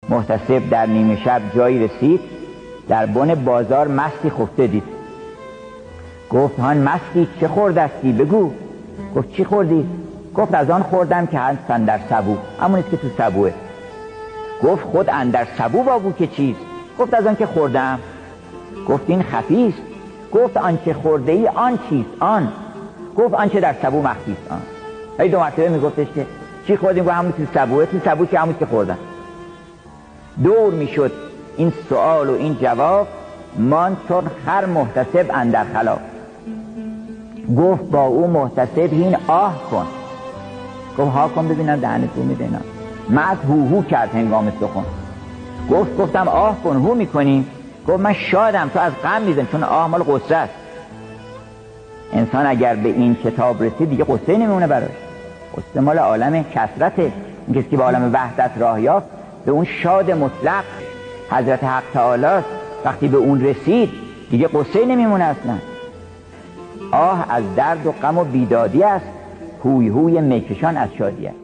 محتسب در نیمه شب جایی رسید، در بن بازار مستی خفته دید. گفت هان مستی چه خوردستی بگو. گفت چی خوردی؟ گفت از آن خوردم که هست اندر سبو، همونیست که تو سبوه. گفت خود اندر سبو بابو که چیست؟ گفت از آن که خوردم. گفت این خفیست. گفت آنچه خورده ای آن چیست؟ آن. گفت آنچه در سبو مخفیست آن. هی دو مرتبه میگفتش که چی خوردیم؟ گفت همون تو سبوه. تو سبو که همون که خوردم. دور میشد این سوال و این جواب، مان چون خر محتسب اندر خلاف. گفت با او محتسب این آه کن. گفت ها کن ببینم دهنت رو میدینم. مرد هو کرد هنگام سخن. گفتم آه کن. هو میکنیم؟ گفت من شادم، تو از غم میزن، چون آه مال غصه است. انسان اگر به این کتاب رسید دیگه قصه نمیمونه براش. قصه مال عالم کثرته. این کسی که به عالم وحدت راه یافت به اون شاد مطلق حضرت حق تعالی وقتی به اون رسید دیگه قصه نمیمونه اصلا. آه از درد و غم و بیدادی است، هوی میکشان از شادی است.